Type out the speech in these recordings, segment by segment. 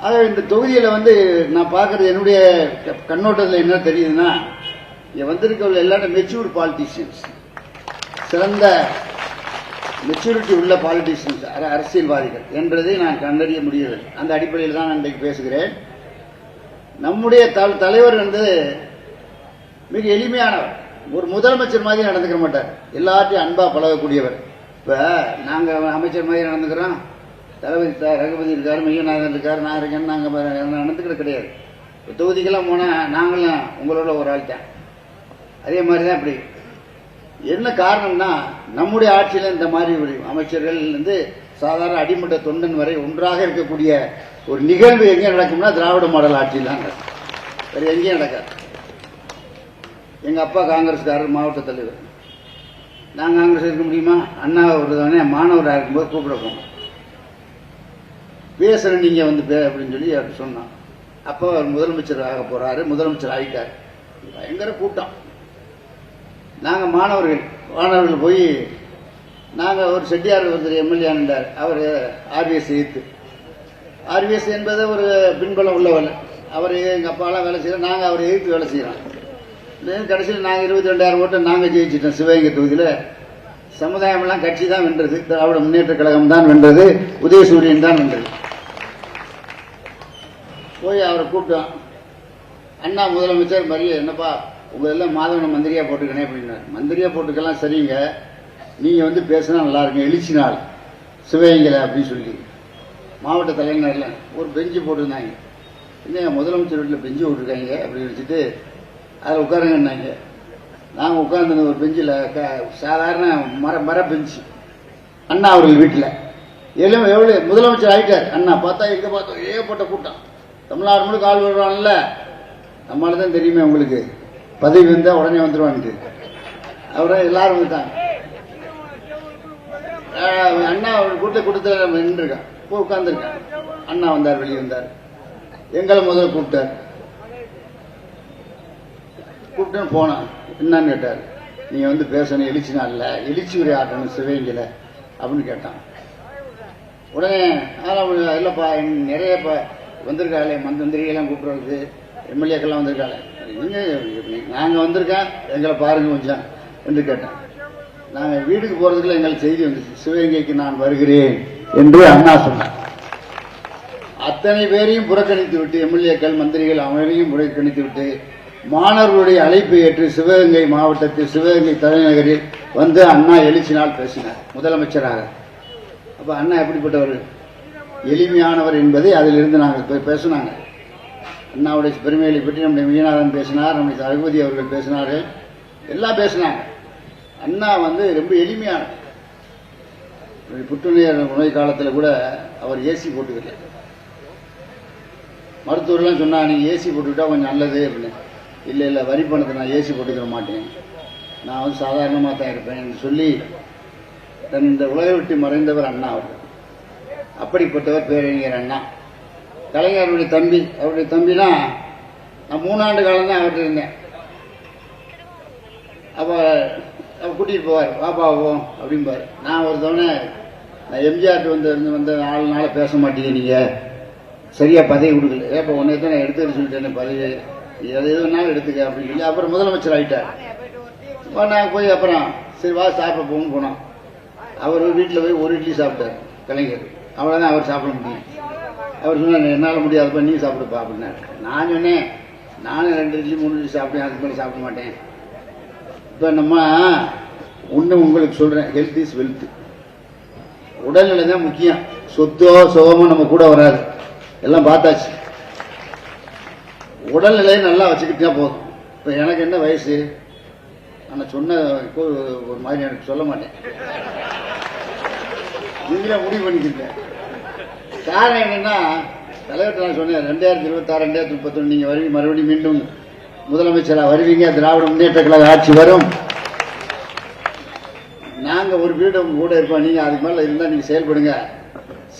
ஆக இந்த தொகுதியில் வந்து நான் பார்க்கறது என்னுடைய கண்ணோட்டத்தில் என்ன தெரியுதுன்னா, இங்கே வந்திருக்கவங்க எல்லாரும் மெச்சூர்டு பாலிட்டிஷியன்ஸ், சிறந்த மெச்சூரிட்டி உள்ள பாலிட்டிஷியன்ஸ், அரசியல்வாதிகள் என்றதை நான் கண்டறிய முடியவில்லை. அந்த அடிப்படையில் தான் நான் இன்றைக்கு பேசுகிறேன். நம்முடைய தலைவர் வந்து மிக எளிமையானவர், ஒரு முதலமைச்சர் மாதிரி நடந்துக்க மாட்டார், எல்லாத்தையும் அன்பா பழகக்கூடியவர். இப்ப நாங்க அமைச்சர் மாதிரி நடந்துக்கிறோம், தளபதி ரகுபதி இருக்காரு, மையநாதன் இருக்காரு, நான் இருக்கேன்னு நாங்க நடந்துக்கிறது கிடையாது. தொகுதிக்கெல்லாம் போனா நாங்களும் உங்களோட ஒரு ஆள் தான். அதே மாதிரிதான் இப்படி என்ன காரணம்னா, நம்முடைய ஆட்சியில இந்த மாதிரி அமைச்சர்கள் இருந்து சாதாரண அடிமட்ட தொண்டன் வரை ஒன்றாக இருக்கக்கூடிய ஒரு நிகழ்வு எங்கே நடக்கும்னா திராவிட மாடல் ஆட்சியில் தான் நடக்கும், வேற எங்கேயும் நடக்காது. எங்க அப்பா காங்கிரஸ்காரர், மாவட்ட தலைவர். நான் காங்கிரஸ் இருக்க முடியுமா? அண்ணா ஒரு மாணவராக இருக்கும்போது கூப்பிட போனோம், பேசுறேன் நீங்க வந்து அப்படின்னு சொல்லி அவர் சொன்னான். அப்போ அவர் முதலமைச்சர் ஆக போறாரு, முதலமைச்சர் ஆகிட்டார். பயங்கர கூட்டம். நாங்க மாணவர்கள் போய் நாங்க ஒரு செட்டியார் ஒருத்தர் எம்எல்ஏ ஆனார், அவர் ஆர்விஎஸ் எய்த்து. ஆர்விஎஸ் என்பது ஒரு பின்பலம் உள்ளவர். அவர் எங்க அப்பாலாம் வேலை செய்யறோம், நாங்க அவர் எய்த்து வேலை செய்யறோம். கடைசியில் நாங்க 22,000 ஓட்டு நாங்க ஜெயிச்சிட்டோம். சிவகங்கை தொகுதியில சமுதாயம் எல்லாம் கட்சி தான் வென்றது, திராவிட முன்னேற்ற கழகம் தான் வென்றது, உதயசூரியன் தான் வென்றது. போய் அவரை கூப்பிட்டோம். அண்ணா முதலமைச்சர் மரியா, என்னப்பா உங்க எல்லாம் மாதவனை மந்திரியா போட்டுக்கணே அப்படின்னாரு. மந்திரியா போட்டுக்கலாம் சரிங்க, நீங்க வந்து பேசினா நல்லா இருக்கும், எழுச்சி நாள் சிவகங்கையில அப்படின்னு சொல்லி மாவட்ட தலைநகர்ல ஒரு பெஞ்சு போட்டிருந்தாங்க. இல்லையா முதலமைச்சர் வீட்டில் பெஞ்சு போட்டிருக்காங்க அப்படின்னு வச்சுட்டு அதில் உட்காருங்கன்னாங்க. நாங்கள் உட்கார்ந்து ஒரு பெஞ்சில் சாதாரண மர பெஞ்சு அண்ணா அவர்கள் வீட்டில் எவ்வளவு முதலமைச்சர் ஆகிட்டார். அண்ணா பார்த்தா எங்க பார்த்தோம் ஏகப்பட்ட கூட்டம், தமிழ்நாடு முழுக்க ஆள் வருவான்ல, நம்மளால தான் தெரியுமே உங்களுக்கு, பதவி வந்தா உடனே வந்துருவான்ட்டு அவரை எல்லாரும் வந்துட்டாங்க. அண்ணா அவர் கூட்டத்தில் நின்றுருக்கான், போய் உட்கார்ந்துருக்கான். அண்ணா வந்தார், வெளியே வந்தார், எங்களை முதல்ல கூப்பிட்டார். கூப்பிட்டு போனான். என்னன்னு கேட்டார், நீங்க வந்து பேசணும், எழுச்சி நாள்ல எழுச்சி உரை ஆட்டணும் சிவகங்கையில அப்படின்னு கேட்டான். உடனே இல்லப்பா நிறைய வந்திருக்காளே, மந்திரிகள்லாம் கூப்பிடுறது, எம்எல்ஏக்கெல்லாம் வந்திருக்காளே, நீங்க நாங்க வந்திருக்கேன் எங்களை பாருங்க கொஞ்சம் என்று கேட்டேன். நாங்க வீட்டுக்கு போறதுக்குள்ள எங்களுக்கு செய்தி வந்துச்சு, சிவகங்கைக்கு நான் வருகிறேன் என்று அண்ணா சொன்னார். அத்தனை பேரையும் புறக்கணித்து விட்டு, எம்எல்ஏக்கள் மந்திரிகள் அவரையும் புறக்கணித்து விட்டு மாணவர்களுடைய அழைப்பை ஏற்று சிவகங்கை மாவட்டத்தில் சிவகங்கை தலைநகரில் வந்து அண்ணா எழுச்சி நாள் பேசினார் முதலமைச்சராக. அப்ப அண்ணா எப்படிப்பட்டவர், எளிமையானவர் என்பதை அதிலிருந்து நாங்கள் பேசினாங்க. அண்ணாவுடைய பெருமைகளை பற்றி நம்முடைய மீனாதன் பேசினார், நம்முடைய ரகுபதி அவர்கள் பேசினார்கள், எல்லாம் பேசினாங்க. அண்ணா வந்து ரொம்ப எளிமையானவர். புற்றுநோய் நோய் காலத்தில் கூட அவர் ஏசி போட்டுக்கல. மருத்துவர்லாம் சொன்னா நீங்க ஏசி போட்டுக்கிட்டா கொஞ்சம் நல்லது அப்படின்னு. இல்லை வரி பணத்தை நான் ஏசி போட்டுக்கிற மாட்டேன், நான் வந்து சாதாரணமாக தான் இருப்பேன் என்று சொல்லி இந்த உலகை விட்டு மறைந்தவர் அண்ணா அவர்கள். அப்படிப்பட்டவர் பேரறிஞர் அண்ணா. கலைஞருடைய தம்பி, அவருடைய தம்பினா நான் 3 ஆண்டு காலம் தான் அவர்கிட்ட இருந்தேன். அப்ப கூட்டிட்டு போவார், பாப்பாவோம் அப்படிம்பாரு. நான் ஒரு தவணை நான் எம்ஜிஆர் வந்த 4 நாள பேச மாட்டீங்க, நீங்க சரியா பதவி கொடுக்கல, ஏப்ப உன்னை தான் நான் எடுத்துக்க சொல்லிட்டேன், பதவி எது வேணாலும் எடுத்துக்க அப்படின்னு சொல்லி அப்புறம் முதலமைச்சர் ஆகிட்டார். நான் போய் அப்புறம் சரி வா சாப்பிட போனோம். அவர் வீட்டில் போய் ஒரு இட்லி சாப்பிட்டார் கலைஞர், அவ்வளோதான் அவர் சாப்பிட முடியும். அவர் சொன்னார் என்னால் முடியாதுப்பா நீ சாப்பிடுப்பா அப்படின்னாரு. நான் சொன்னேன் நானும் 2 இட்லி 3 இட்லி சாப்பிட்டேன், அதுக்கு மேலே சாப்பிட மாட்டேன். இப்போ நம்ம ஒன்று உங்களுக்கு சொல்றேன், ஹெல்த் இஸ் வெல்த். உடல்நிலை தான் முக்கியம், சொத்தோ சுகமோ நம்ம கூட வராது, எல்லாம் பார்த்தாச்சு. உடல்நிலையை நல்லா வச்சுக்கிட்டா போதும். இப்போ எனக்கு என்ன வயசு, நான் சொன்ன ஒரு மாதிரி எனக்கு சொல்ல மாட்டேன், நீங்களே முடிவு பண்ணிக்கிட்டேன். காரணம் என்னன்னா, தலைவர்கிட்ட நான் சொன்னேன் 2026 2031 நீங்க வருவீங்க, மறுபடியும் மீண்டும் முதலமைச்சராக வருவீங்க, திராவிட முன்னேற்ற கழக ஆட்சி வரும், நாங்க ஒரு பீடம் கூட இருப்போம், நீங்க அதுக்கு மேல இருந்தா நீங்க செயல்படுங்க,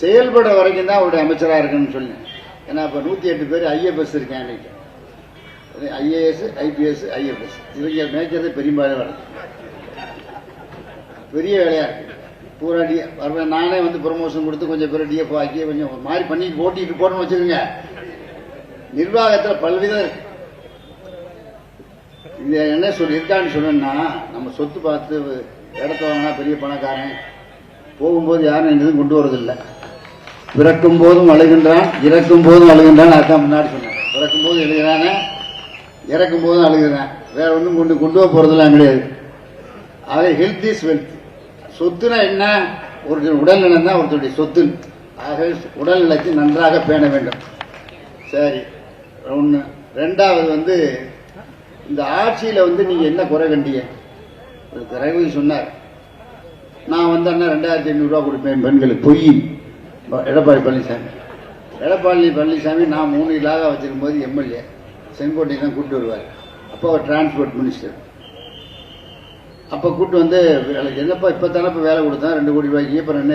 செயல்பட வரைக்கும் தான் அவருடைய அமைச்சராக இருக்குன்னு சொன்னேன். ஏன்னா இப்ப 108 பேர் ஐஏஎஸ் இருக்கேன், இன்னைக்கு ஐஏஎஸ் ஐபிஎஸ் ஐஎஃப்எஸ் இவங்க மேய்க்கிறது பெரும்பாலும் பெரிய வேலையா இருக்கு. பூரா வருவேன். நானே வந்து ப்ரொமோஷன் கொடுத்து கொஞ்சம் பேர் டிஎஃப் ஆக்கி கொஞ்சம் மாதிரி பண்ணிட்டு ஓட்டிட்டு போறேன்னு வச்சுக்கோங்க. நிர்வாகத்தில் பல்விதம் இருக்கு. இது என்ன இருக்கான்னு சொன்னா, நம்ம சொத்து பார்த்து இடத்த வாங்கினா பெரிய பணக்காரன், போகும்போது யாரும் எதுவும் கொண்டு வரதில்லை. பிறக்கும் போதும் அழுகின்றான், இறக்கும் போதும் அழுகின்றான். அதான் முன்னாடி சொன்னேன், பிறக்கும் போது எழுதுறானே, இறக்கும் போதும் அழுகுறான். வேற ஒன்றும் கொண்டு போறதெல்லாம் கிடையாது. ஆக ஹெல்த் இஸ் வெல்த். சொத்துனா என்ன? ஒரு உடல் நலம் தான் ஒருத்தருடைய சொத்து. ஆக உடல் நலத்தை நன்றாக பேண வேண்டும். சரி, ஒன்று. ரெண்டாவது வந்து இந்த ஆட்சியில் வந்து நீங்க என்ன குறை கண்டிய? ரவி சொன்னார், நான் வந்து அண்ணா 2500 ரூபா கொடுப்பேன் பெண்களுக்கு. பொய். எடப்பாடி பழனிசாமி நான் 3 இலாகா வச்சிருக்கும் போது எம்எல்ஏ செங்கோட்டை தான் கூப்பிட்டு வருவார். அப்போ அவர் டிரான்ஸ்போர்ட் மினிஸ்டர். அப்போ கூப்பிட்டு வந்து என்னப்பா இப்போ தானப்போ வேலை கொடுத்தேன் 2 கோடி ரூபாய்க்கு, அப்புறம் என்ன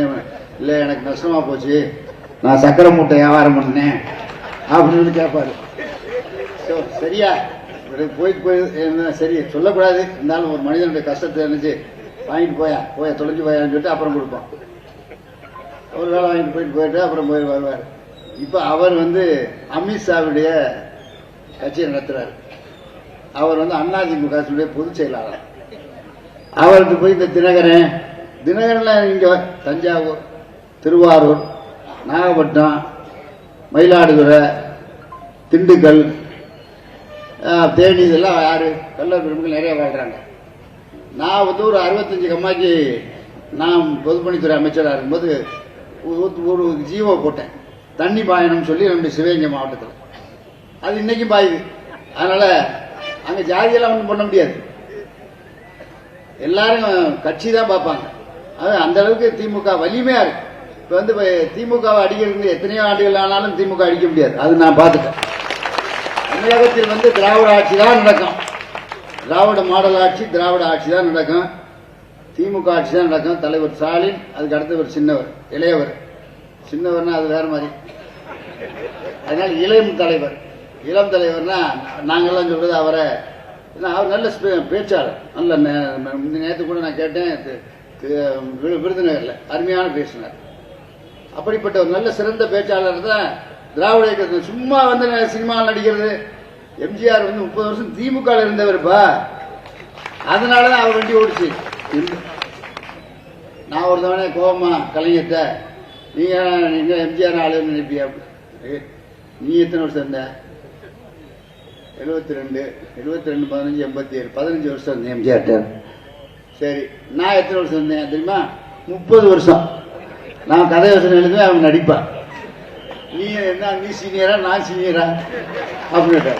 இல்லை எனக்கு நஷ்டமா போச்சு, நான் சக்கரை மூட்டை வியாபாரம் பண்ணேன் அப்படின்னு கேட்பாரு. சரியா போய் சரி சொல்லக்கூடாது, இருந்தாலும் ஒரு மனிதனுடைய கஷ்டத்தை நினைச்சு வாங்கிட்டு போய தொலைஞ்சு போயான்னு சொல்லிட்டு அப்புறம் கொடுப்போம். ஒரு வேலை வாங்கிட்டு போயிட்டு அப்புறம் போய் வருவார். இப்ப அவர் வந்து அமித்ஷாவுடைய கட்சியை நடத்துறாரு. அவர் வந்து அதிமுக பொதுச் செயலாளர். அவருக்கு போய் இந்த தினகரன்ல இங்க தஞ்சாவூர், திருவாரூர், நாகப்பட்டினம், மயிலாடுதுறை, திண்டுக்கல், தேனி, இதெல்லாம் யாரு கல்லூரி பெருமக்கள் நிறைய வாழ்றாங்க. நான் வந்து ஒரு 65 கம்மாய்க்கு நான் பொதுப்பணித்துறை அமைச்சராக இருக்கும்போது ஒரு ஜீவோ போட்டேன், தண்ணி பாயணும்னு சொல்லி நம்முடைய சிவகங்கை மாவட்டத்தில். அது இன்னைக்கும் பாயுது. அதனால அங்க ஜாதியெல்லாம் ஒன்றும் பண்ண முடியாது. எல்லாரும் கட்சி தான் பார்ப்பாங்க. அது அந்த அளவுக்கு திமுக வலிமையா இருக்கு. இப்ப வந்து திமுகவை அடிக்கிறது எத்தனையோ ஆண்டுகள் ஆனாலும் திமுக அடிக்க முடியாது. அது நான் பார்த்துட்டேன். தமிழகத்தில் வந்து திராவிட ஆட்சி தான் நடக்கும். திராவிட மாடல் ஆட்சி, திராவிட ஆட்சி தான் நடக்கும். திமுக ஆட்சி தான் நடக்கும். தலைவர் ஸ்டாலின், அதுக்கு அடுத்தவர் சின்னவர், இளையவர். சின்னவர்னா அது வேற மாதிரி. அதனால இளம் தலைவர். இளம் தலைவர்னா நாங்கெல்லாம் சொல்றது அவரை. அவர் நல்ல பேச்சாளர். நல்ல நேற்று கூட நான் கேட்டேன், விருதுநகர்ல அருமையான பேசினார். அப்படிப்பட்ட ஒரு நல்ல சிறந்த பேச்சாளர் தான் திராவிட இயக்கத்தில். சும்மா வந்து சினிமாவில் நடிக்கிறது. எம்ஜிஆர் வந்து 30 வருஷம் திமுக இருந்தவர்ப்பா, அதனாலதான் அவர் வண்டி ஓடிச்சு. நான் ஒரு தவணை கோபமா கலைஞர்கிட்ட, நீங்க எம்ஜிஆர் ஆளு நினைப்பியா? நீ எத்தனை வருஷம் இருந்த? 72, 15, 87, 15 வருஷம் இருந்தேன் எம்ஜிஆர். சரி, நான் எத்தனை வருஷம் இருந்தேன் தெரியுமா? 30 வருஷம். நான் கதை வசனம் எழுதுவேன், அவன் நடிப்பான். நீ என்ன, நீ சீனியரா நான் சீனியரா அப்படின்னு.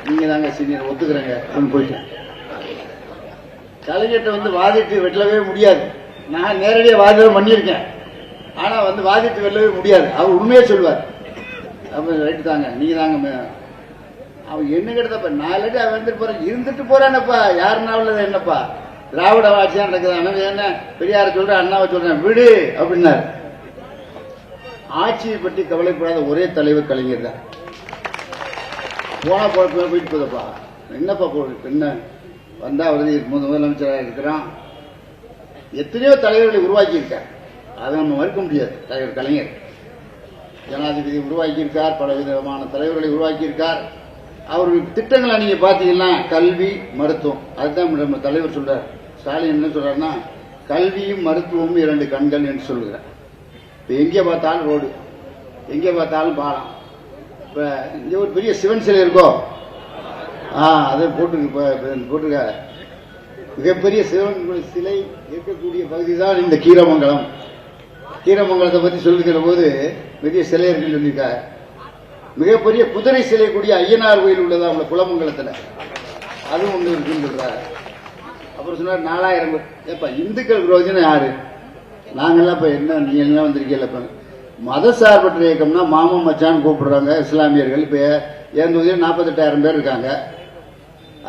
நீங்க தாங்க சீனியர், ஒத்துக்கிறேங்க அப்படின்னு போயிட்டேன். கலைஞர்கிட்ட வந்து வாதிட்டு வெல்லவே முடியாது. நான் நேரடியாக வாதம் பண்ணியிருக்கேன், ஆனா வந்து வாதிட்டு வெல்லவே முடியாது. அவர் உண்மையே சொல்லுவார். அப்ப ரைட்டு தாங்க, நீங்க தாங்க. அவன் என்ன கிட்டப்ப 4 அடி அவன் வந்துட்டு போறான், இருந்துட்டு போறானப்பா. யாருனாவில் என்னப்பா, திராவிட ஆட்சி தான் நடக்குது. என்ன பெரியார சொல்றேன், அண்ணாவை சொல்றேன், விடு அப்படின்னாரு. ஆட்சியை பற்றி கவலைப்படாத ஒரே தலைவர் கலைஞர் தான். போனா போயிட்டு போதப்பா, என்னப்பா போடுறது, என்ன வந்தா வருது, முதலமைச்சராக இருக்கிறான். எத்தனையோ தலைவர்களை உருவாக்கி இருக்கார், அதை நம்ம மறுக்க முடியாது. தலைவர் கலைஞர் ஜனாதிபதி உருவாக்கி இருக்கார், பல விதமான தலைவர்களை உருவாக்கி இருக்கார். அவர்களுக்கு திட்டங்களை நீங்க பாத்தீங்கன்னா கல்வி, மருத்துவம், அதுதான் நம்ம தலைவர் சொல்றார். ஸ்டாலின் என்ன சொல்றாருன்னா, கல்வியும் மருத்துவமும் 2 கண்கள் என்று சொல்லுகிறார். இப்ப எங்கே பார்த்தாலும் ரோடு, எங்கே பார்த்தாலும் பாலம். இப்ப இங்க ஒரு பெரிய சிவன் சிலை இருக்கோ, அதை போட்டுருக்க. மிகப்பெரிய சிவன் சிலை இருக்கக்கூடிய பகுதி தான் இந்த கீரமங்கலம். கீரமங்கலத்தை பத்தி சொல்லுகிற போது பெரிய சிலை இருக்குன்னு சொல்லியிருக்காரு. மிகப்பெரிய குதிரை சிலை கூடிய ஐயனார் கோயில் உள்ளதா உள்ள குளமங்கலத்துல, அதுவும் ஒன்று இருக்குன்னு சொல்றாரு. அப்புறம் சொன்னார் 4000 பேர். ஏப்பா இந்துக்கள் விரோதினா யாரு? நாங்கெல்லாம் இப்ப என்ன, நீ எல்லாம் வந்திருக்கீங்க. இப்ப மதசார்பற்ற இயக்கம்னா மாமன் மச்சான்னு கூப்பிடுறாங்க இஸ்லாமியர்கள். இப்ப என் தொகுதியில் 48,000 பேர் இருக்காங்க,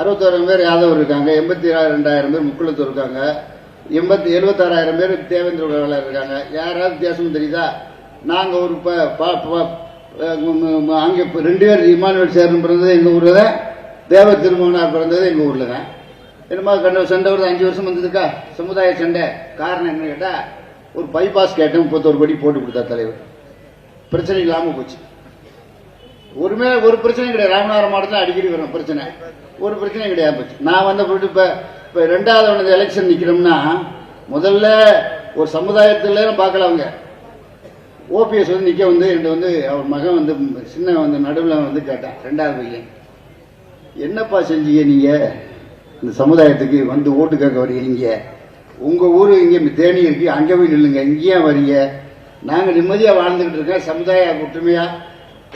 61,000 பேர் யாதவர் இருக்காங்க, 82,000 பேர் முக்குளத்தூர் இருக்காங்க, 76,000 பேர் தேவேந்திர வேளாளர் இருக்காங்க. யாராவது வித்தியாசமும் தெரியுதா? நாங்க ஒரு அங்க 2 பேர் இமானுவேல் சேர்ந்து பிறந்தது எங்க ஊர்ல தான், தேவ திருமகனார் பிறந்தது எங்க ஊர்ல தான். என்னமா சண்டை வருது, 5 வருஷம் வந்ததுக்கா சமுதாய சண்டை. காரணம் என்ன கேட்டா, ஒரு பைபாஸ் கேட்டேன், 31 கோடி போட்டு கொடுத்தா தலைவர். பிரச்சனை இல்லாம போச்சு. ஒரு பிரச்சனை கிடையாது. ராமநாதபுரம் மாவட்டத்தில் அடிக்கடி வரும் பிரச்சனை, ஒரு பிரச்சனை கிடையாது போச்சு. நான் வந்த போட்டு இப்ப 2வது எலெக்ஷன் நிக்கிறோம்னா முதல்ல ஒரு சமுதாயத்துல பார்க்கல. அவங்க ஓபிஎஸ் வந்து நிக்க வந்து என்கிட்ட வந்து அவர் மகன் வந்து சின்ன வந்து நடுவில் வந்து கேட்டான், 2வது பையன், என்னப்பா செஞ்சீங்க நீங்க இந்த சமுதாயத்துக்கு வந்து ஓட்டு கேட்க வரீங்க, உங்க ஊரு இங்க தேனி இருக்கு, அங்க போய் நில்லுங்க, இங்கேயே வரீங்க, நாங்க நிம்மதியா வாழ்ந்துகிட்டு இருக்கோம், சமுதாய ஒற்றுமையா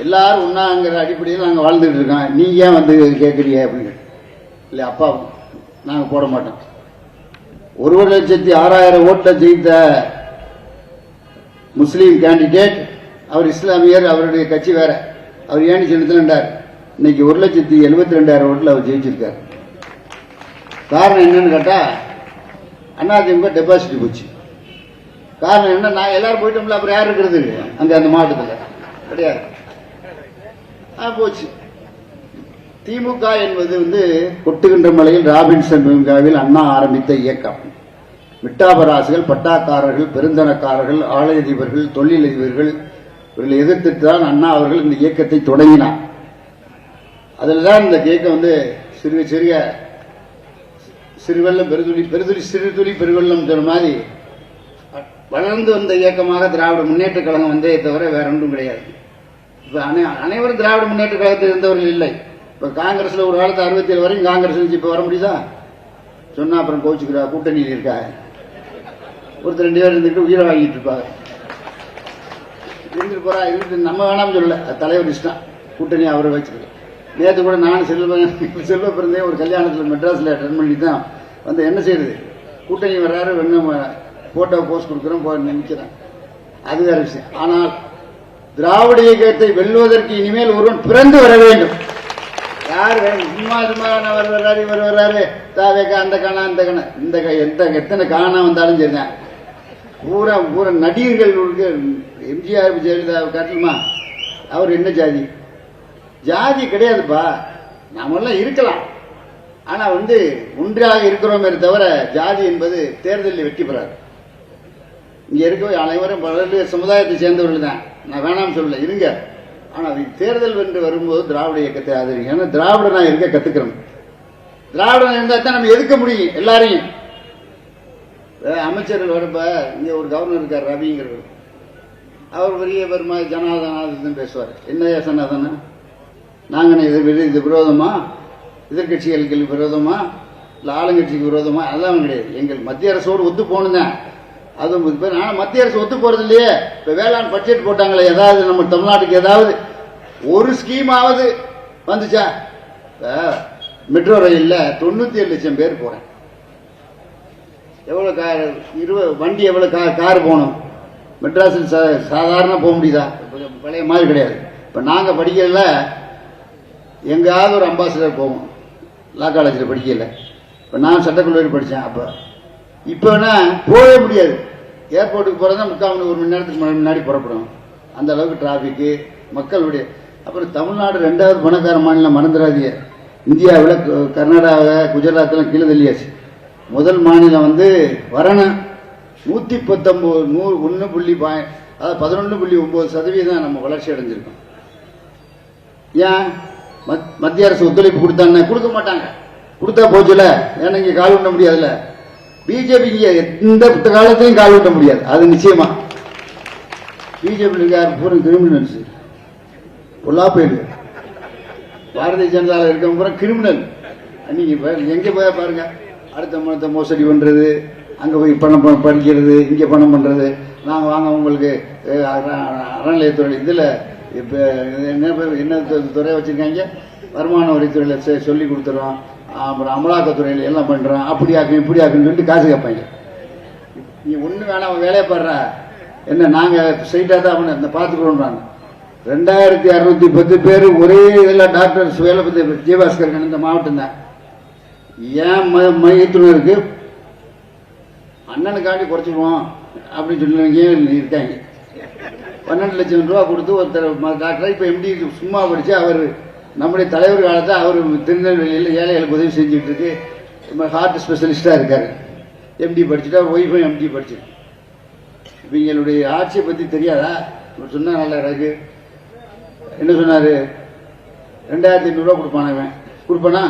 எல்லாரும் ஒன்னாங்கிற அடிப்படையில் நாங்க வாழ்ந்துகிட்டு இருக்கோம், நீங்க ஏன் வந்து கேட்கறீங்க அப்படின்னு. இல்ல அப்பா நாங்க போட மாட்டோம். 1,06,000 ஓட்டுல ஜெயித்த முஸ்லீம் கேண்டிடேட், அவர் இஸ்லாமியர், அவருடைய கட்சி வேற, அவர் ஏணி சின்னத்தில் நின்றார். இன்னைக்கு 1,72,000 ஓட்டுல அவர் ஜெயிச்சிருக்காரு. காரணம் என்னன்னு கேட்டா அதிமுக டெபாசிட் போச்சு. காரணம் என்ன, நான் எல்லாரும் போயிட்டோம்ல, அப்புறம் யார் இருக்கிறது அங்க அந்த மாவட்டத்தில் கிடையாது, போச்சு. திமுக என்பது வந்து கொட்டுகின்ற மலையில் ராபின்சன் பூங்காவில் அண்ணா ஆரம்பித்த இயக்கம். மிட்டாபராசுகள், பட்டாக்காரர்கள், பெருந்தனக்காரர்கள், ஆலையதிபர்கள், தொழிலதிபர்கள் இவர்களை எதிர்த்துத்தான் அண்ணா அவர்கள் இந்த இயக்கத்தை தொடங்கினார். அதில்தான் இந்த இயக்கம் வந்து சிறிய சிறிய சிறுவெள்ளம் பெருதுளி, பெருதுளி சிறுதுளி பெருவெள்ளம் சொன்ன மாதிரி வளர்ந்து வந்த இயக்கமாக திராவிட முன்னேற்ற கழகம் வந்தே தவிர வேற ஒன்றும் கிடையாது. இப்ப அனைவரும் திராவிட முன்னேற்ற கழகத்தில் இருந்தவர்கள் இல்லை. இப்ப காங்கிரஸ்ல ஒரு காலத்து 67 வரைக்கும் காங்கிரஸ் இப்ப வர முடியுதா சொன்னா அப்புறம் கோச்சுக்கிறா, கூட்டணியில் இருக்கா, ஒருத்தர் 2 பேர் இருந்துட்டு உயிரை வாங்கிட்டு இருப்பாங்க, இருந்துட்டு போறா, இருந்து நம்ம வேணாம் சொல்லல, தலைவர் இஷ்டம், கூட்டணி அவரை வச்சுக்க. நேற்று கூட நான் செல்வ பிறந்தே ஒரு கல்யாணத்தில் மெட்ராஸ்ல அட்டன் பண்ணி தான் வந்து என்ன செய்யுது, கூட்டணி வர்றாரு, வேணும் போட்டோ போஸ்ட் கொடுக்குறோம் நினைக்கிறேன், அது வேற விஷயம். ஆனால் திராவிட இயக்கத்தை வெல்வதற்கு இனிமேல் ஒருவன் பிறந்து வர வேண்டும். யார் வேணும் சும்மா சும்மா அவர் வர்றாரு இவர் வர்றாரு தாவேக்கா அந்த காணா அந்த காணா இந்த எத்தனை காணா வந்தாலும் சரிதான். பூரா பூரா நடிகர்கள் எம்ஜிஆர் ஜெயலலிதா காட்டணுமா, அவர் என்ன ஜாதி? ஜாதி கிடையாதுப்பா, நாமெல்லாம் இருக்கலாம், ஆனா வந்து ஒன்றாக இருக்கிறோமே தவிர ஜாதி என்பது தேர்தலில் வெற்றி பெறாது. இங்க இருக்க அனைவரும் பல்வேறு சமுதாயத்தை சேர்ந்தவர்கள் தான், நான் வேணாம் சொல்லல, இருங்க. ஆனா தேர்தல் வென்று வரும்போது திராவிட இயக்கத்தை ஆதரிங்க. ஏன்னா திராவிட நான் இருக்க கத்துக்கிறோம், திராவிடம் இருந்தா தான் நம்ம எதுக்க முடியும் எல்லாரையும். அமைச்சர்கள் வரப்ப இங்க ஒரு கவர்னர் இருக்கார் ரவிங்கிறவர், அவர் பெரிய பெருமா ஜனாதனாதான் பேசுவார். என்ன சனாதனா, நாங்க இது விரோதமா, எதிர்கட்சிகளுக்கு விரோதமா, இல்ல ஆளுங்கட்சிக்கு விரோதமா, அதெல்லாம் கிடையாது. எங்கள் மத்திய அரசோடு ஒத்து போனதுதான். அதுவும் ஆனா மத்திய அரசு ஒத்து போறது இல்லையே. இப்ப வேளாண் பட்ஜெட் போட்டாங்களே, ஏதாவது நம்ம தமிழ்நாட்டுக்கு ஏதாவது ஒரு ஸ்கீமாவது வந்துச்சா? மெட்ரோ ரயில்ல 97 லட்சம் பேர் போறேன். எவ்வளவு கார், வண்டி எவ்வளவு கார் போகணும்? மெட்ராஸில் சாதாரண போக முடியுதா? பழைய மாதிரி கிடையாது. இப்ப நாங்க படிக்கல, எங்காவது ஒரு அம்பாசிடர் போவோம், லா காலேஜில் படிக்கல. இப்ப நான் சட்டக்கல்லூரி படித்தேன். அப்ப இப்பனா போகவே முடியாது. ஏர்போர்ட்டுக்கு போறதா 1 மணி நேரத்துக்கு முன்னாடி புறப்படும், அந்த அளவுக்கு டிராபிக் மக்களுடைய. அப்புறம் தமிழ்நாடு 2வது பணக்கார மாநிலம், மறந்துடாதீங்க. இந்தியாவில் கர்நாடகா, குஜராத்லாம் கீழே தள்ளியாச்சு. முதல் மாநிலம் வந்து வரணும். 119 அதாவது 11.9% நம்ம வளர்ச்சி அடைஞ்சிருக்கோம். ஏன்? மத்திய அரசு ஒத்துழைப்பு கொடுத்தாங்க? கொடுக்க மாட்டாங்க. கொடுத்தா போச்சுல, ஏன்னா இங்க கால் ஊட்ட முடியாதுல்ல. பிஜேபி எந்த காலத்தையும் கால் ஊட்ட முடியாது, அது நிச்சயமா. பிஜேபி பூரா கிரிமினல்ஸ், பொல்லாப்பேடு. பாரதிய ஜனதாவில் இருக்க பூரா கிரிமினல். நீங்க எங்க போய் பாருங்க, அடுத்த மோசடி பண்றது, அங்க போய் பணம் படிக்கிறது, இங்க பணம் பண்றது. நாங்க வாங்க உங்களுக்கு அறநிலையத்துறை இதுல இப்ப என்ன துறை வச்சிருக்காங்க, வருமான வரித்துறையில சொல்லி கொடுத்துறோம், அப்புறம் அமலாக்கத்துறையில எல்லாம் பண்றோம், அப்படி ஆக்கும் இப்படி ஆக்குன்னு சொல்லிட்டு காசு கேட்பாங்க. நீ ஒண்ணு வேணாம், வேலையை பாடுற என்ன, நாங்க ஸ்ட்ரைட்டா தான் இந்த பாத்துக்கிறோம். 2610 பேர் ஒரே இதில் டாக்டர் வேலை பார்த்து விஜயபாஸ்கர் இந்த மாவட்டம் தான். ஏன் மையத்துனருக்கு அண்ணனுக்காண்டி குறைச்சிடுவோம் அப்படின்னு சொல்லி இருக்காங்க. 12 லட்சம் ரூபா கொடுத்து ஒருத்தர் டாக்டர் இப்ப எம்டி சும்மா படிச்சு, அவர் நம்முடைய தலைவர் காலத்தை அவர் திருநெல்வேலியில் ஏழைகளுக்கு உதவி செஞ்சுட்டு இருக்கு. ஹார்ட் ஸ்பெஷலிஸ்டா இருக்காரு. எம்டி படிச்சுட்டு, அவர் ஒய்ஃபும் எம்டி படிச்சு. இவங்களுடைய ஆட்சியை பத்தி தெரியாதா? சொன்னா நல்லா இருக்கு. என்ன சொன்னாரு? 2500 ரூபா கொடுப்பான. இவன் கொடுப்பானா?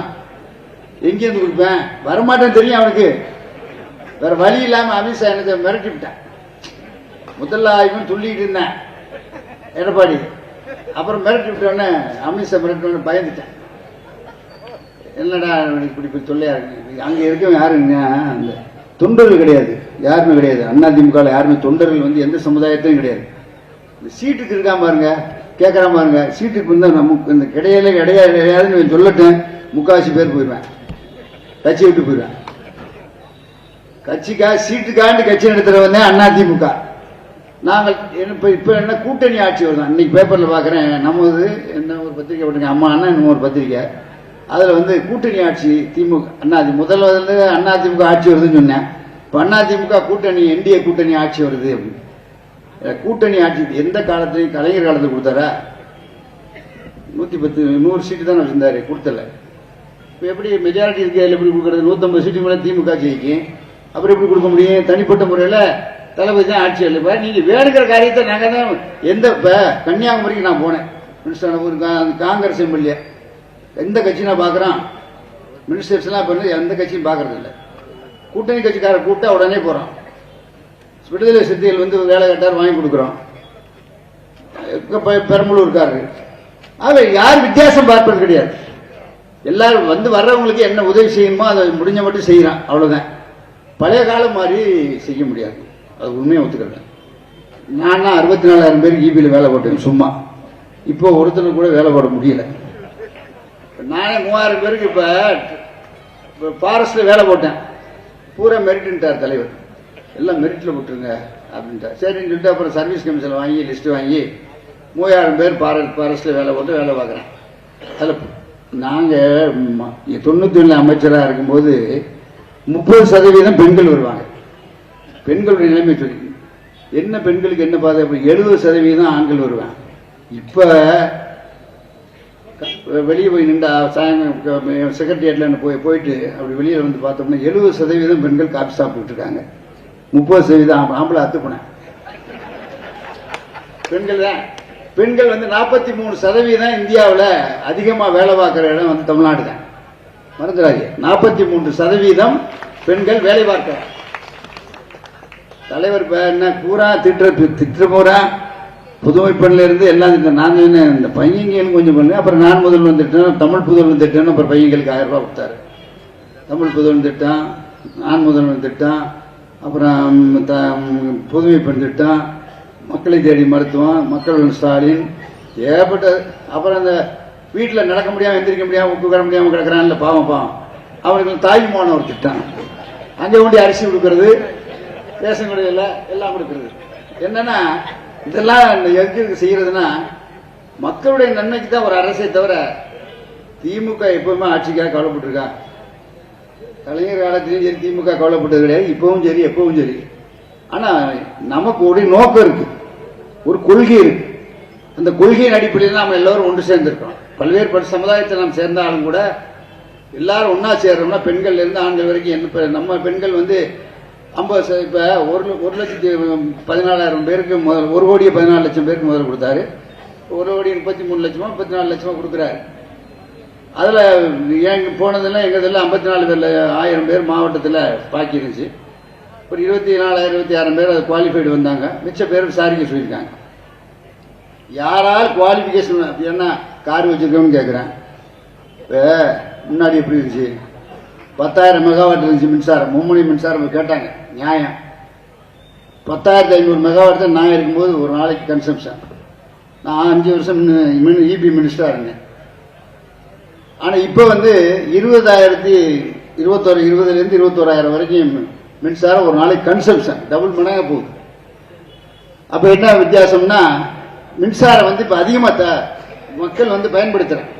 எங்கேருந்து கொடுப்பேன்? வரமாட்டேன்னு தெரியும் அவனுக்கு. வேற வழி இல்லாம அமித்ஷா எனக்கு மிரட்டி விட்டான். முதல்ல இவன் சொல்லிட்டு இருந்தேன் எடப்பாடி. அப்புறம் மிரட்டி விட்டோடனே அமித்ஷா மிரட்டினோட பயந்துட்டேன். என்னடா இப்படி சொல்லையா இருக்கு? அங்க இருக்கவங்க யாருங்க? அந்த தொண்டர்கள் கிடையாது, யாருமே கிடையாது. அதிமுக யாருமே தொண்டர்கள் வந்து எந்த சமுதாயத்தையும் கிடையாது. இந்த சீட்டுக்கு இருக்காம பாருங்க, கேட்கறாம பாருங்க. சீட்டுக்கு வந்து நமக்கு இந்த கிடையாதுன்னு சொல்லட்டேன், முக்காவாசி பேர் போயிடுவேன், கட்சி விட்டு போயிடுவேன். கட்சிக்காக சீட்டுக்காண்டு கட்சி நடத்துறவங்க அதிமுக. நாங்கள் இப்ப என்ன கூட்டணி ஆட்சி வருதான். இன்னைக்கு பேப்பர்ல பாக்குறேன், நமது என்ன ஒரு பத்திரிகை போட்டுங்க, அம்மா அண்ணா இன்னும் ஒரு பத்திரிகை, அதுல வந்து கூட்டணி ஆட்சி திமுக முதல்ல அதிமுக ஆட்சி வருதுன்னு சொன்னேன். இப்ப அதிமுக கூட்டணி என்டிஏ கூட்டணி ஆட்சி வருது அப்படின்னு. கூட்டணி ஆட்சி எந்த காலத்திலையும் கலைஞர் காலத்தில் கொடுத்தாரா? 110 சீட்டு தான் வச்சிருந்தாரு, கொடுத்தல. இப்ப எப்படி மெஜாரிட்டி இருக்கு, எப்படி கொடுக்கறது? 150 சீட்டு மேல திமுக ஜெயிக்கும். அப்புறம் எப்படி கொடுக்க முடியும்? தனிப்பட்ட முறையில தளபதி தான் ஆட்சி இல்ல. நீங்க வேணுங்கிற காரியத்தை நாங்க தான் எந்த இப்ப கன்னியாகுமரிக்கு நான் போனேன், ஒரு காங்கிரஸ் எம்எல்ஏ. எந்த கட்சி நான் பாக்குறான்? மினிஸ்டர்ஸ் எல்லாம் பண்ணி எந்த கட்சியும் பாக்குறது இல்லை. கூட்டணி கட்சிக்கார கூப்பிட்டா உடனே போறோம். விடுதலை சிறுத்தைகள் வந்து வேலை கட்டார் வாங்கி கொடுக்குறோம். பெரம்பலூர்காரரு. ஆக யார் வித்தியாசம் பார்ப்பது கிடையாது. எல்லாரும் வந்து வர்றவங்களுக்கு என்ன உதவி செய்யணுமோ அதை முடிஞ்ச மட்டும் செய்யறான், அவ்வளவுதான். பழைய காலம் மாதிரி செய்ய முடியாது, அது உண்மையை ஒத்துக்கிறேன். நான் 64,000 பேருக்கு ஈபியில் வேலை போட்டேன் சும்மா. இப்போ ஒருத்தனுக்கு கூட வேலை போட முடியல. நானே 3000 பேருக்கு இப்ப ஃபாரஸ்ட்ல வேலை போட்டேன். பூரா மெரிட்ன்ட்டார் தலைவர். எல்லாம் மெரிட்ல போட்டுருங்க அப்படின்ட்டார். சரின்னு சொல்லிட்டு அப்புறம் சர்வீஸ் கமிஷன் வாங்கி லிஸ்ட் வாங்கி 3000 பேர் ஃபாரஸ்ட்ல வேலை போட்டு வேலை பார்க்குறேன். அதில் நாங்கள் 91 அமைச்சராக இருக்கும்போது 30% பெண்கள் வருவாங்க. பெண்களுடைய நிலைமை சொல்லி என்ன பெண்களுக்கு என்ன பாதை? 70% ஆண்கள் வருவாங்க. இப்ப வெளியே போய் நின்றா சாயங்காலம் செக்ரட்டரியேட்ல போயிட்டு அப்படி வெளியே வந்து பார்த்தோம்னா 70% பெண்கள் காப்பி சாப்பிட்டு இருக்காங்க. 30% ஆம்பளை அத்துப்போனேன். பெண்கள் தான். பெண்கள் வந்து 43% இந்தியாவில் அதிகமா வேலை பார்க்கிற இடம் வந்து தமிழ்நாடு தான். மறந்துடாது, 43% பெண்கள் வேலை பார்க்க. தலைவர் என்ன பூரா திட்ட பூரா புதுமை பெண்ல இருந்து எல்லாம் நான் இந்த பையங்களும் கொஞ்சம் பண்ணேன். அப்புறம் நான் முதல்வன் திட்டம், தமிழ் புதல்வன் திட்டம். அப்புறம் பையங்களுக்கு 1000 ரூபாய் கொடுத்தாரு. தமிழ் புதல்வன் திட்டம், நான் முதல்வன் திட்டம், அப்புறம் புதுமை பெண் திட்டம், மக்களை தேடி மருத்துவம், மக்கள் ஸ்டாலின் ஏற்பட்டது. அப்புறம் அந்த வீட்டில் நடக்க முடியாம எந்திரிக்க முடியாம உட்கார முடியாம கிடக்கிறான்ல பாவம் அவனுக்கு தாய்மான ஒரு திட்டம். அங்கே கொண்டு அரிசி கொடுக்கறது, ரேஷன் கடையில் எல்லாம் கொடுக்கறது. என்னன்னா இதெல்லாம் எதுக்கு செய்யறதுன்னா மக்களுடைய நன்மைக்கு தான் ஒரு அரசை தவிர திமுக எப்பவுமே ஆட்சிக்காக கவலைப்பட்டு இருக்கா? கலைஞர் காலத்திலையும் சரி திமுக கவலைப்பட்டது கிடையாது, இப்பவும் சரி எப்பவும் சரி. ஆனா நமக்கு ஒரு நோக்கம் இருக்கு, ஒரு கொள்கை இருக்கு. அந்த கொள்கையின் அடிப்படையில் நாம எல்லாரும் ஒன்று சேர்ந்திருக்கோம். பல்வேறுபட்ட சமுதாயத்தை நாம் சேர்ந்தாலும் கூட எல்லாரும் ஒன்னா சேர்றோம்னா பெண்கள்ல இருந்து ஆண்கள் வரைக்கும் நம்ம பெண்கள் வந்து 50 இப்ப 1,14,000 பேருக்கு முதல் 1,14,00,000 பேருக்கு முதல் கொடுத்தாரு. 1,33,00,000 34 லட்சமா கொடுக்குறாரு. அதுல போனதெல்லாம் எங்கதெல்லாம் 54,000 பேர் மாவட்டத்தில் பாக்கி இருந்துச்சு. ஒரு 24,000 26,000 பேர் அது குவாலிஃபைடு வந்தாங்க. மிச்ச பேர் விசாரிக்க சொல்லியிருக்காங்க. யாரால் குவாலிபிகேஷன் என்ன கார் வச்சிருக்கோம்னு கேட்கிறேன். முன்னாடி எப்படி இருந்துச்சு? 10,000 மெகாவாட் இருந்துச்சு மின்சாரம், மும்முனை மின்சாரம் கேட்டாங்க. நியாயம். 10,500 மெகாவாட் தான் நான் இருக்கும்போது ஒரு நாளைக்கு கன்சம்ஷன். நான் 5 வருஷம் இபி மினிஸ்டரா இருந்தேன். ஆனா இப்ப வந்து 20,000 21,000 வரைக்கும் மின்சாரம் ஒரு நாளைக்கு கன்சம்ஷன் டபுள் மடங்கா போகுது. அப்ப என்ன வித்தியாசம்னா மின்சாரம் வந்து இப்ப அதிகமா மக்கள் வந்து பயன்படுத்துறாங்க.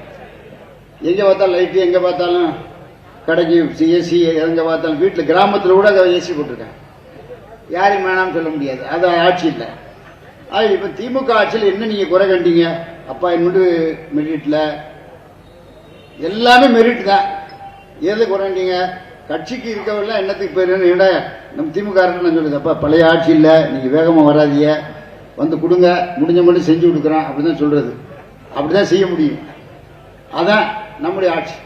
எங்க பார்த்தாலும் லைட்டு, எங்க பார்த்தாலும் கடைக்கு ஏசி, எங்க பார்த்தாலும் வீட்டில் கிராமத்தில் கூட ஏசி போட்டிருக்காங்க. யாரையும் வேணாம்னு சொல்ல முடியாது, அது ஆட்சி இல்லை. இப்ப திமுக ஆட்சியில் என்ன நீங்க குறை கண்டீங்க? அப்பா என்னோட மெரிட்ல எல்லாமே மெரிட் தான். எது குறை கண்டீங்க? கட்சிக்கு இருக்கவெல்லாம் என்னத்துக்கு போயிருந்தா நம்ம திமுக நான் சொல்லுது, அப்ப பழைய ஆட்சி இல்லை, நீங்க வேகமா வராதிய, வந்து கொடுங்க, முடிஞ்ச மட்டும் செஞ்சு கொடுக்குறோம் அப்படிதான் சொல்றது. அப்படிதான் செய்ய முடியும். அதான் நம்முடைய ஆட்சி.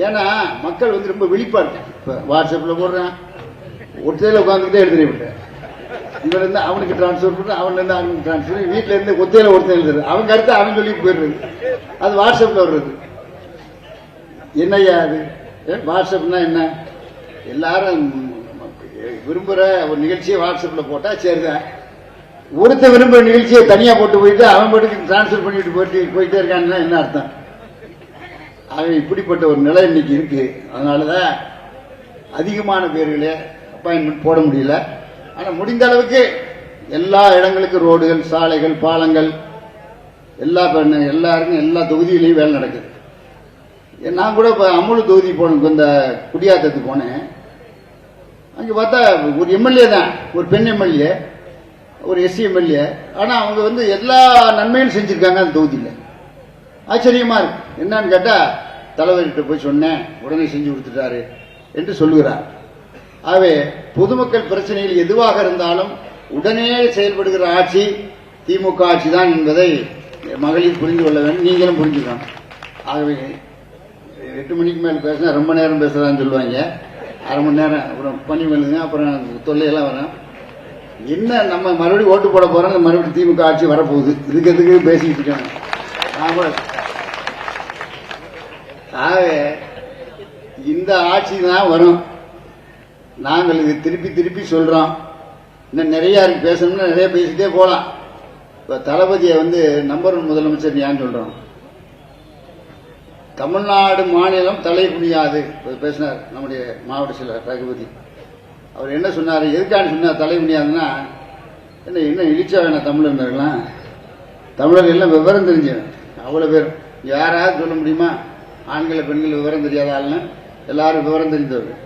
ஏன்னா மக்கள் வந்து ரொம்ப விழிப்பா இருக்காங்க. இப்ப வாட்ஸ்அப்ல போடுறேன், ஒத்தையில உட்காந்துக்கிட்டே எழுதுறேன் விட்டேன். இவன் இருந்து அவனுக்கு டிரான்ஸ்பர் பண்ண, அவன்ல இருந்து அவனுக்கு டிரான்ஸ்பர், வீட்டுல இருந்து ஒத்தையில ஒருத்தர் எழுதுறது, அவன் கருத்து அவன் சொல்லிட்டு போயிடுறது. அது வாட்ஸ்அப்ல வர்றது. என்னையா அது? வாட்ஸ்அப்னா என்ன? எல்லாரும் விரும்புற ஒரு நிகழ்ச்சியை வாட்ஸ்அப்ல போட்டா சரிதான். ஒருத்த விரும்புற நிகழ்ச்சியை தனியா போட்டு போயிட்டு அவன் பாட்டுக்கு டிரான்ஸ்பர் பண்ணிட்டு போயிட்டே இருக்கான்னா என்ன அர்த்தம்? ஆக இப்படிப்பட்ட ஒரு நிலை இன்னைக்கு இருக்கு. அதனாலதான் அதிகமான பேர்களே அப்பாயின்மெண்ட் போட முடியல. ஆனா முடிந்த அளவுக்கு எல்லா இடங்களுக்கும் ரோடுகள், சாலைகள், பாலங்கள் எல்லாருக்கும் எல்லா தொகுதியிலையும் வேலை நடக்குது. நான் கூட இப்ப அமுல் தொகுதி போன இந்த குடியாத்தத்துக்கு போனேன். அங்க பார்த்தா ஒரு எம்எல்ஏ தான், ஒரு பெண் எம்எல்ஏ, ஒரு எஸ்சி எம்எல்ஏ. ஆனா அவங்க வந்து எல்லா நன்மையும் செஞ்சிருக்காங்க அந்த தொகுதியில. ஆச்சரியமா இருக்கு. என்னன்னு கேட்டா, தலைவர்கிட்ட போய் சொன்னேன், உடனே செஞ்சு கொடுத்துட்டாரு என்று சொல்லுகிறார். ஆகவே பொதுமக்கள் பிரச்சனைகள் எதுவாக இருந்தாலும் உடனே செயல்படுகிற ஆட்சி திமுக ஆட்சி தான் என்பதை மகளிர் புரிந்து கொள்ள வேண்டும். நீங்களும் புரிஞ்சுக்கணும். ஆகவே 8 மணிக்கு மேல பேசினா ரொம்ப நேரம் பேசுறதான்னு சொல்லுவாங்க. அரை மணி நேரம் அப்புறம் பணி பண்ணுங்க, அப்புறம் தொல்லையெல்லாம் வரும். என்ன நம்ம மறுபடியும் ஓட்டு போட போறோம், மறுபடியும் திமுக ஆட்சி வரப்போகுது. இதுக்கு எதுக்கு பேசிக்கிட்டு இருக்காங்க? ஆக இந்த ஆட்சி தான் வரும். நாங்கள் இது திருப்பி திருப்பி சொல்றோம். இன்னும் நிறைய இருக்கு பேசணும்னா நிறைய பேசிட்டே போலாம். இப்ப தளபதியை வந்து நம்பர் 1 முதலமைச்சர் ஏன் சொல்றோம்? தமிழ்நாடு மாநிலம் தலை குனியாது பேசினார் நம்முடைய மாவட்ட செயலர் ரகுபதி. அவர் என்ன சொன்னார், எதுக்கான சொன்னார் தலை குனியாதுன்னா, என்ன இழிச்சா வேணாம் தமிழர்கள்லாம், தமிழர்கள் எல்லாம் விவரம் தெரிஞ்சவன். அவ்வளவு பேர் யாராவது சொல்ல முடியுமா? ஆண்களை பெண்கள் விவரம் தெரியாத ஆளுன்னு எல்லாரும் விவரம் தெரிந்தவர்கள்.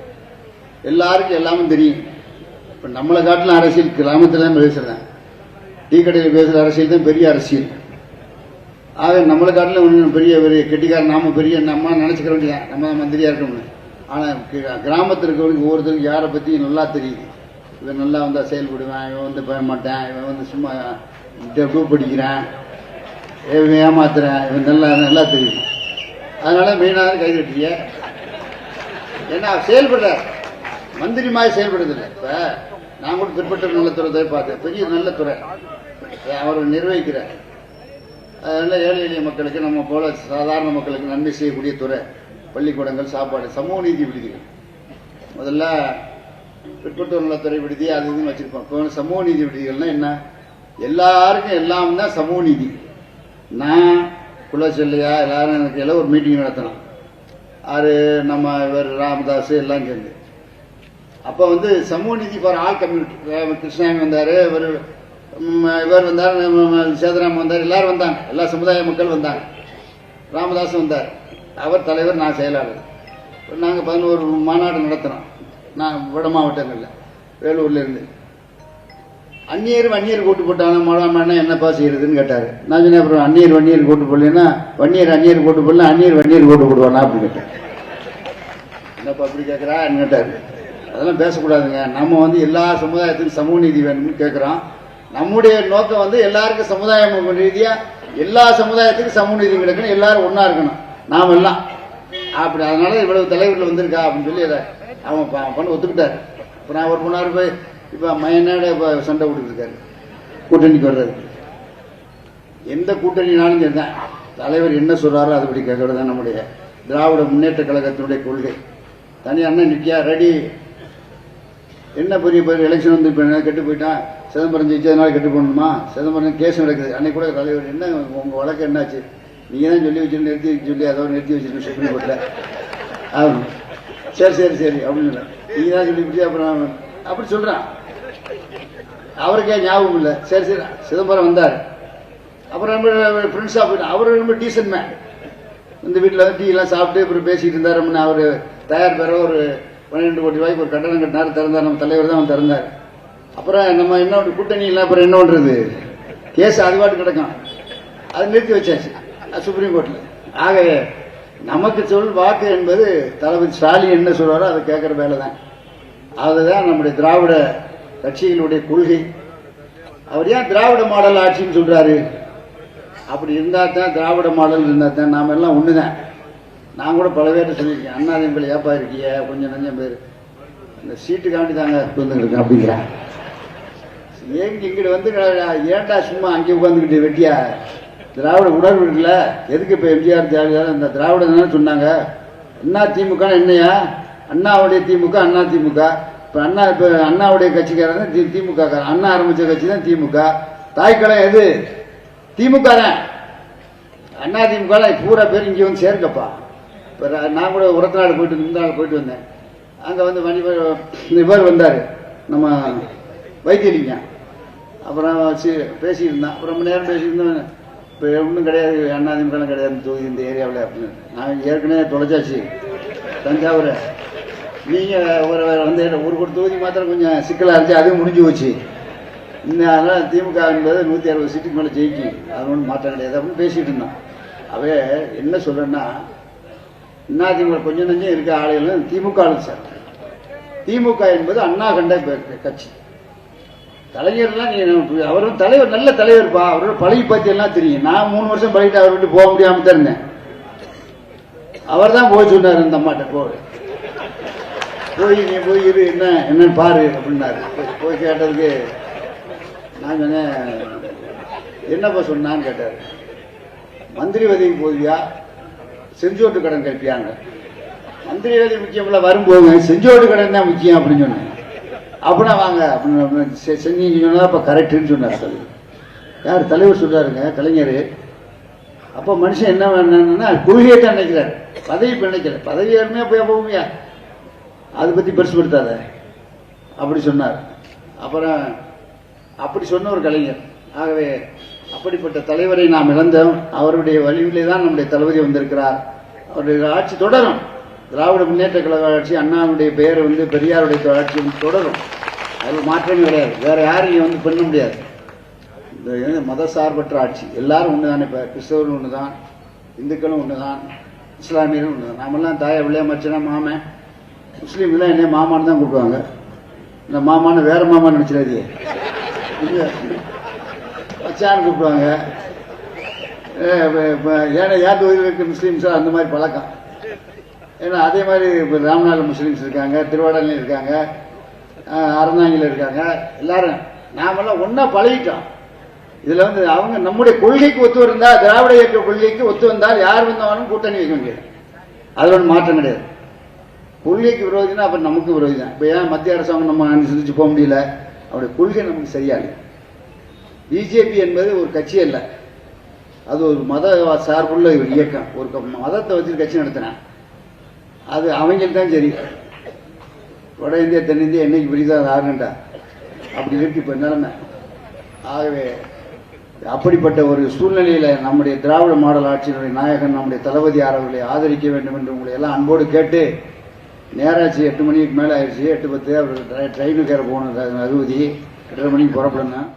எல்லாருக்கும் எல்லாமே தெரியும். இப்ப நம்மளை காட்டிலும் அரசியல் கிராமத்துல பேசுறேன், டீ கடையில் பேசுற அரசியல் தான் பெரிய அரசியல். ஆக நம்மளை காட்டிலும் பெரிய பெரிய கெட்டிக்காரன் நாம பெரிய நம்ம நினைச்சுக்க வேண்டியதான், நம்ம மந்திரியா இருக்கோம்னு. ஆனா கிராமத்தில் இருக்கிறவங்களுக்கு ஒவ்வொருத்தருக்கு யாரை பத்தி நல்லா தெரியுது. இவன் நல்லா வந்தா செயல்படுவேன், இவன் வந்து போய மாட்டேன், இவன் வந்து சும்மா டூ படிக்கிறான், இவன் ஏமாத்துறேன், இவன் நல்லா தெரியுது. அதனால மெயினாக கை கட்டிய ஏன்னா செயல்படுற மந்திரி மாதிரி செயல்படுறது இல்லை. இப்ப நான் கூட பிற்பட்ட நலத்துறை பார்த்தேன், பெரிய நல்ல துறை அவர் நிர்வகிக்கிற. அதனால ஏழை எளிய மக்களுக்கு, நம்ம போல சாதாரண மக்களுக்கு நன்மை செய்யக்கூடிய துறை. பள்ளிக்கூடங்கள், சாப்பாடு, சமூக நீதி விடுதிகள். முதல்ல பிற்பட்டோர் நலத்துறை விடுதி அது இதுன்னு வச்சிருப்போம். இப்போ சமூக நீதி விடுதிகள்னா என்ன? எல்லாருக்கும் எல்லாம் தான் சமூக நீதி. நான் குலச்செல்லையா எல்லாரும் எனக்கு எல்லாம் ஒரு மீட்டிங் நடத்தணும். ஆறு நம்ம இவர் ராமதாஸ் எல்லாம் சேர்ந்து. அப்ப வந்து சமூக நீதி ஃபார் ஆல் கம்யூனிட்டி. கிருஷ்ணாமி வந்தாரு, இவர் வந்தார், சேதராமன் வந்தார், எல்லாரும் வந்தாங்க, எல்லா சமுதாய மக்கள் வந்தாங்க. ராமதாஸ் வந்தார், அவர் தலைவர், நான் செயலாளர். நாங்கள் 11 மாநாடு நடத்துறோம். நான் வட மாவட்டங்களில் வேலூர்ல இருந்து. அந்நியர் கூட்டு போட்டாங்க, மாடாம என்னப்பா செய்யறதுன்னு கேட்டாரு. நான் சொன்னேன், அப்புறம் அந்நியர் கூட்டு போடலன்னா அந்நியர் கூட்டு போடலாம், அந்நியர் கூட்டு போடுவானா அப்படின்னு கேட்டேன். என்னப்பா அப்படி கேட்கறான்னு கேட்டாரு. அதெல்லாம் பேசக்கூடாதுங்க, நம்ம வந்து எல்லா சமுதாயத்துக்கும் சமூக நீதி வேணும்னு கேட்கிறோம். நம்முடைய நோக்கம் வந்து எல்லாருக்கும் சமுதாயம் ரீதியா எல்லா சமுதாயத்துக்கும் சமூக நீதி கிடைக்கணும், எல்லாரும் ஒன்னா இருக்கணும், நாம எல்லாம் அப்படி. அதனால இவ்வளவு தலைவர்கள் வந்திருக்கா அப்படின்னு சொல்லி அவன் பண்ண ஒத்துக்கிட்டாரு. அப்புறம் அவர் போனாரு போய் இப்ப மயனோட சண்டை விட்டு இருக்காரு கூட்டணிக்கு வர்றது. எந்த கூட்டணினாலும் சரிதான், தலைவர் என்ன சொல்றாரோ அதுபடி கேட்கறது தான் நம்முடைய திராவிட முன்னேற்ற கழகத்தினுடைய கொள்கை. தனி அண்ணன் நிற்கியா ரெடி, என்ன பெரிய எலெக்ஷன் வந்து இப்ப கெட்டு போயிட்டான், சிதம்பரம் ஜெயிச்சதுனால கெட்டு போடணுமா? சிதம்பரம் கேஸ் நடக்குது. அன்னைக்கு கூட தலைவர் என்ன உங்க வழக்கு என்னாச்சு, நீங்க தான் சொல்லி வச்சு நிறுத்தி சொல்லி அதோட நிறுத்தி வச்சிருக்க சுப்ரீம் கோர்ட்ல. சரி அப்படின்னு நீங்க தான் சொல்லி அப்புறம் அப்படி சொல்றான். அவருக்கே ஞாபகம் இல்லை. சரி சிதம்பரம் வந்தார். அப்புறம் ஃப்ரெண்ட்ஸா போயிட்டு அவரு ரொம்ப டீசன்ட் மேன். இந்த வீட்டில் வந்து டீ எல்லாம் சாப்பிட்டு அப்புறம் பேசிட்டு இருந்தார். அவரு தயார் பெற ஒரு 12 கோடி ரூபாய்க்கு ஒரு கட்டணம் கட்டினார், திறந்தார். நம்ம தலைவர் தான் அவன் திறந்தார். அப்புறம் நம்ம என்ன கூட்டணி இல்லை, அப்புறம் என்ன பண்றது, கேஸ் அது பாட்டு கிடக்கும், அது நிறுத்தி வச்சாச்சு சுப்ரீம் கோர்ட்ல. ஆக நமக்கு சொல் வாக்கு என்பது தளபதி ஸ்டாலின் என்ன சொல்றாரோ அதை கேட்கிற வேலை தான். அதுதான் நம்முடைய திராவிட கட்சிகளுடைய கொள்கை. அவர் ஏன் திராவிட மாடல் ஆட்சின்னு சொல்றாரு? அப்படி இருந்தா தான் திராவிட மாடல் இருந்தா தான் நாம எல்லாம் ஒண்ணுதான். நான் கூட பல பேர்ட்ட சொல்லியிருக்கேன், அண்ணாதிமுக ஏப்பா இருக்கிய கொஞ்சம் நஞ்சம் பேர் இந்த சீட்டுக்காண்டி தாங்க உட்கார்ந்துருக்கேன் அப்படிங்கிறேன். ஏங்க இங்கிட்டு வந்து ஏன்டா சும்மா அங்கே உட்காந்துக்கிட்டு வெட்டியா? திராவிட உணர்வு இருக்குல்ல, எதுக்கு இப்ப எம்ஜிஆர் ஜெயலலிதா இந்த திராவிட தானே சொன்னாங்க. அண்ணா திமுக என்னையா? அண்ணாவுடைய திமுக அண்ணா திமுக. இப்ப அண்ணாவுடைய கட்சிக்காரன் திமுக, அண்ணா ஆரம்பிச்ச கட்சி தான் திமுக. தாய்க்களம் எது? திமுக தான். அண்ணா திமுக பூரா பேர் இங்க வந்து சேர்க்கப்பா. இப்ப நான் கூட உரத்தநாடு போயிட்டு முந்தாள் போயிட்டு வந்தேன். அங்க வந்து இவர் வந்தாரு, நம்ம வைத்தியலிங்கம். அப்புறம் பேசிட்டு இருந்தான். அப்புறம் ரொம்ப நேரம் பேசியிருந்தோம். இப்போ ஒன்றும் கிடையாது, அண்ணாதிமுக கிடையாது தொகுதி இந்த ஏரியாவில் அப்படின்னு. நான் ஏற்கனவே தொலைச்சாச்சு தஞ்சாவூர். நீங்கள் வந்து ஒரு தொகுதி மாத்திரம் கொஞ்சம் சிக்கலாக இருந்துச்சு, அதுவும் முடிஞ்சு போச்சு. அதனால் திமுக என்பது 160 சீட்டுக்கு மேலே ஜெயிக்கும், அது ஒன்றும் மாற்றம் கிடையாது அப்படின்னு பேசிகிட்டு இருந்தான். அவே என்ன சொல்கிறேன்னா, அதிமுக கொஞ்சம் நஞ்சம் இருக்க ஆளுகளும் திமுக சார். திமுக என்பது அண்ணா கண்ட கட்சி. கலைஞர்லாம் அவரும் தலைவர், நல்ல தலைவர்ப்பா. அவரோட பழகி பத்தி எல்லாம் தெரியும். நான் 3 வருஷம் பழகிட்டு அவர் விட்டு போக முடியாம தான் இருந்தேன். அவர் தான் போய் சொன்னார், இந்த அம்மாட்ட போய் நீ போய் இரு, என்னன்னு பாரு அப்படின்னாரு. போய் கேட்டதுக்கு நான் சொன்னேன், என்னப்பா சொன்னான்னு கேட்டாரு. மந்திரி பதவிக்கு போவியா, செஞ்சோட்டு கடன் கழிப்பியாங்க. மந்திரி பதவி முக்கியம் இல்ல, வரும்போது செஞ்சோட்டு கடன் தான் முக்கியம் அப்படின்னு சொன்னேன். அப்படின்னா வாங்க அப்படின்னு செஞ்சீங்க சொன்னா அப்ப கரெக்டுன்னு சொன்னார். யார் தலைவர் சொல்றாருங்க, கலைஞர். அப்ப மனுஷன் என்ன வேணும்னா கொள்கையை தான் நினைக்கிறார், பதவி நினைக்கல. பதவி யாருமே போய் போவியா, அதை பத்தி பெருசுபடுத்தாத அப்படி சொன்னார். அப்புறம் அப்படி சொன்ன ஒரு கலைஞர். ஆகவே அப்படிப்பட்ட தலைவரை நாம் இழந்தோம். அவருடைய வழியிலே தான் நம்முடைய தளபதி வந்திருக்கிறார். அவருடைய ஆட்சி தொடரும். திராவிட முன்னேற்ற கழக ஆட்சி, அண்ணாவுடைய பெயர் வந்து பெரியாருடைய ஆட்சி தொடரும். அதில் மாற்றமே கிடையாது. வேற யாரும் இங்கே வந்து பண்ண முடியாது. இந்த மத சார்பற்ற ஆட்சி. எல்லாரும் ஒண்ணுதான். இப்ப கிறிஸ்தவரும் ஒண்ணுதான், இந்துக்களும் ஒண்ணுதான், இஸ்லாமியரும் ஒண்ணுதான். நாமெல்லாம் தாயா விளையா மச்சனா மாமன். முஸ்லீம்லாம் என்ன மாமான்னு தான் கூப்பிடுவாங்க. இந்த மாமான்னு வேற மாமான்னு நினைச்சிடாதீங்க, மச்சான்னு கூப்பிடுவாங்க. ஏன்னா யார் தொகுதியில் இருக்க முஸ்லீம்ஸா அந்த மாதிரி பழக்கம். ஏன்னா அதே மாதிரி இப்போ ராமநாத முஸ்லீம்ஸ் இருக்காங்க, திருவாடலையும் இருக்காங்க, அறந்தாங்கில இருக்காங்க. எல்லாரும் நாமெல்லாம் ஒன்னா பழகிட்டோம். இதுல வந்து அவங்க நம்முடைய கொள்கைக்கு ஒத்து இருந்தா, திராவிட இயக்க கொள்கைக்கு ஒத்து வந்தால் யார் வந்தாலும் கூட்டணி வைக்க முடியாது. அதோட மாற்றம் கிடையாது. கொள்கைக்கு விரோதினா அப்ப நமக்கு விரோதி தான். இப்ப ஏன் மத்திய அரசாங்கம் நம்ம அனுசரிச்சு போக முடியல? அவருடைய கொள்கை நமக்கு சரியாது. பிஜேபி என்பது ஒரு கட்சி அல்ல, அது ஒரு மத சார்புள்ள ஒரு இயக்கம். ஒரு மதத்தை வச்சு கட்சி நடத்தினேன். அது அவங்களுக்கு தான் சரி. வட இந்தியா தென்னிந்தியா என்னைக்கு பிரிதான் ஆகண்டா அப்படி இருக்கு இப்ப நிலைமை. ஆகவே அப்படிப்பட்ட ஒரு சூழ்நிலையில நம்முடைய திராவிட மாடல் ஆட்சியினுடைய நாயகன் நம்முடைய தளபதி அவர்களை ஆதரிக்க வேண்டும் என்று உங்களை எல்லாம் அன்போடு கேட்டு, நேராச்சு 8 மணிக்கு மேல ஆயிடுச்சு. 8:10 அவர் ட்ரெயினுக்கு ஏற போகணும். 60 8:30 மணிக்கு புறப்படணும்.